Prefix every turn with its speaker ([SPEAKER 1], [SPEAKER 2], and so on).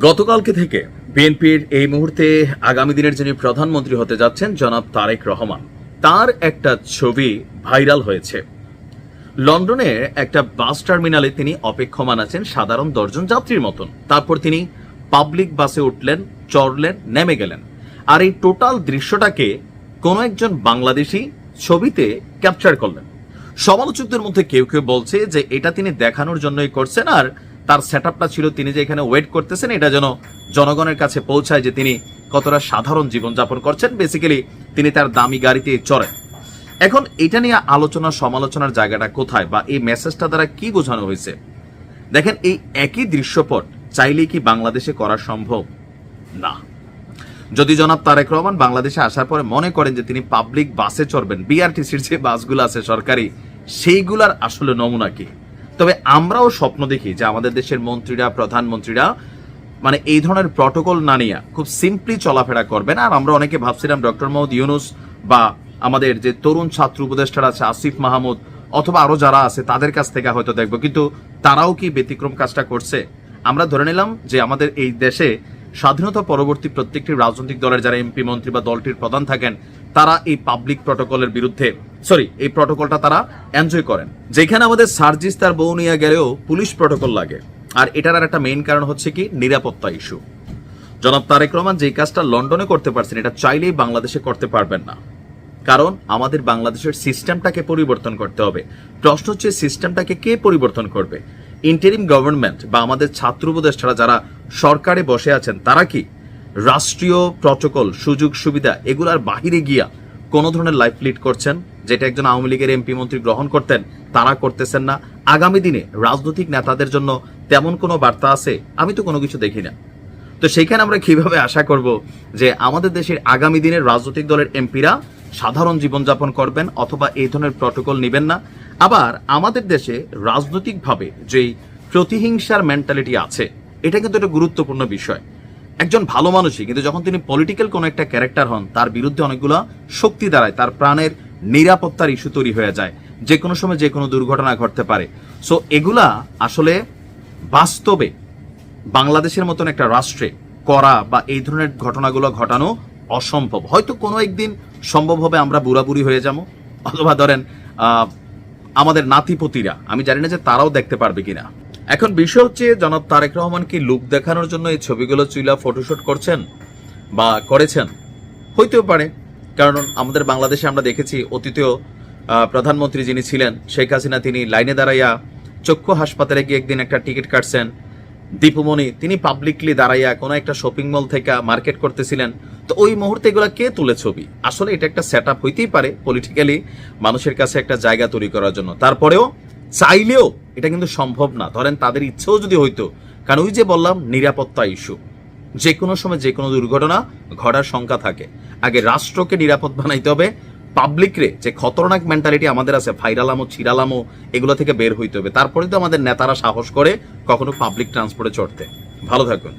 [SPEAKER 1] গতকালকে থেকে বিএনপির এই মুহূর্তে আগামী দিনের যিনি প্রধানমন্ত্রী হতে যাচ্ছেন জনাব তারেক রহমান, তার একটা ছবি ভাইরাল হয়েছে। লন্ডনের একটা বাস টার্মিনালে তিনি অপেক্ষমান আছেন সাধারণ 10 জন যাত্রীর মতন। তারপর তিনি পাবলিক বাসে উঠলেন, চড়লেন, নেমে গেলেন। আর এই টোটাল দৃশ্যটাকে কোনো একজন বাংলাদেশি ছবিতে ক্যাপচার করলেন। সমালোচকদের মধ্যে কেউ কেউ বলছে যে এটা তিনি দেখানোর জন্যই করছেন, আর তার সেটআপটা ছিল তিনি যে এখানে ওয়েট করতেছেন এটা যেন জনগণের কাছে পৌঁছায় যে তিনি কতটা সাধারণ জীবনযাপন করছেন। বেসিক্যালি তিনি তার দামি গাড়িতে চড়েন। এখন এটা নিয়ে আলোচনা সমালোচনার জায়গাটা কোথায়, বা এই মেসেজটা দ্বারা কি বোঝানো হয়েছে? দেখেন, এই একই দৃশ্যপট চাইলেই কি বাংলাদেশে করা সম্ভব? না। যদি জনাব তারেক রহমান বাংলাদেশে আসার পরে মনে করেন যে তিনি পাবলিক বাসে চড়বেন, বিআরটিসির যে বাসগুলো আছে সরকারি, সেইগুলার আসলে নমুনা কি? তবে আমরাও স্বপ্ন দেখি যে আমাদের দেশের মন্ত্রীরা, প্রধানমন্ত্রীরা মানে এই ধরনের প্রটোকল না নিয়ে খুব সিম্পলি চলাফেরা করবেন। আর আমরা অনেকে ভাবছিলাম ডক্টর মোহাম্মদ ইউনুস বা আমাদের যে তরুণ ছাত্র উপদেষ্টারা আছে আসিফ মাহমুদ অথবা আরো যারা আছে তাদের কাছ থেকে হয়তো দেখবো, কিন্তু তারাও কি ব্যতিক্রম কাজটা করছে? আমরা ধরে নিলাম যে আমাদের এই দেশে স্বাধীনতা পরবর্তী প্রত্যেকটি রাজনৈতিক দলের যারা এমপি মন্ত্রী বা দলটির প্রধান থাকেন তারা এই পাবলিক প্রটোকলের বিরুদ্ধে এই প্রটোকলটা তারা এনজয় করেন। যেখানে আমাদের সার্জিস তার বউ নিয়ে গেলেও পুলিশ প্রটোকল লাগে। আর এটার আর একটা মেইন কারণ হচ্ছে কি, নিরাপত্তা ইস্যু। জনাব তারেক রহমান যে কাজটা লন্ডনে করতে পারছেন এটা চাইলেই বাংলাদেশে করতে পারবেন না, কারণ আমাদের বাংলাদেশের সিস্টেমটাকে পরিবর্তন করতে হবে। প্রশ্ন হচ্ছে সিস্টেমটাকে কে পরিবর্তন করবে? ইন্টারিম গভর্নমেন্ট বা আমাদের ছাত্র উপদেষ্টারা যারা সরকারে বসে আছেন তারা কি রাষ্ট্রীয় প্রটোকল, সুযোগ সুবিধা এগুলার বাহিরে গিয়া কোন ধরনের লাইফ লিড করছেন, যেটা একজন আওয়ামী লীগের এমপি মন্ত্রী গ্রহণ করতেন? তারা করতেছেন না। আগামী দিনে রাজনৈতিক নেতাদের জন্য তেমন কোনো বার্তা আছে? আমি তো কোনো কিছু দেখি না। তো সেইখানে আমরা কিভাবে আশা করব যে আমাদের দেশের আগামী দিনের রাজনৈতিক দলের এমপিরা সাধারণ জীবনযাপন করবেন অথবা এই ধরনের প্রটোকল নেবেন না? আবার আমাদের দেশে রাজনৈতিকভাবে যেই প্রতিহিংসার মেন্টালিটি আছে এটা কিন্তু একটা গুরুত্বপূর্ণ বিষয়। একজন ভালো মানুষই কিন্তু যখন তিনি পলিটিক্যাল কোন একটা ক্যারেক্টার হন তার বিরুদ্ধে অনেকগুলো শক্তি দাঁড়ায়, তার প্রাণের নিরাপত্তার ইস্যু তৈরি হয়ে যায়, যে কোনো সময় যে কোনো দুর্ঘটনা ঘটতে পারে। সো এগুলা আসলে বাস্তবে বাংলাদেশের মতন একটা রাষ্ট্রে করা বা এই ধরনের ঘটনাগুলো ঘটানো অসম্ভব। হয়তো কোনো একদিন সম্ভব হবে, আমরা বুড়াবুড়ি হয়ে যাবো, অথবা ধরেন আমাদের নাতিপতিরা, আমি জানি না যে তারাও দেখতে পারবে কিনা। এখন বিষয় হচ্ছে জনাব তারেক রহমান কি লুক দেখানোর জন্য এই ছবিগুলো চুইলা ফটোশুট করছেন বা করেছেন? হইতেও পারে, কারণ আমাদের বাংলাদেশে আমরা দেখেছি অতীতেও প্রধানমন্ত্রী যিনি ছিলেন শেখ হাসিনা, তিনি লাইনে দাঁড়াইয়া চক্ষু হাসপাতালে গিয়ে একদিন একটা টিকিট কাটছেন। দীপুমণি তিনি পাবলিকলি দাঁড়াইয়া কোনো একটা শপিং মল থেকে মার্কেট করতেছিলেন। তো ওই মুহূর্তে এগুলা কে তুলে ছবি? আসলে এটা একটা সেট আপ হইতেই পারে পলিটিক্যালি মানুষের কাছে একটা জায়গা তৈরি করার জন্য। তারপরেও চাইলেও এটা কিন্তু সম্ভব না। ধরেন তাদের ইচ্ছেও যদি হইতো, কারণ ওই যে বললাম নিরাপত্তা ইস্যু, যে কোনো সময় যে কোনো দুর্ঘটনা ঘটার শঙ্কা থাকে। আগে রাষ্ট্রকে নিরাপদ বানাইতে হবে, পাবলিকরে যে খতরনাক মেন্টালিটি আমাদের আছে, ফাইরালামো ছিড়ালামো এগুলো থেকে বের হইতে হবে। তারপরে তো আমাদের নেতারা সাহস করে কখনো পাবলিক ট্রান্সপোর্টে চড়তে। ভালো থাকুন।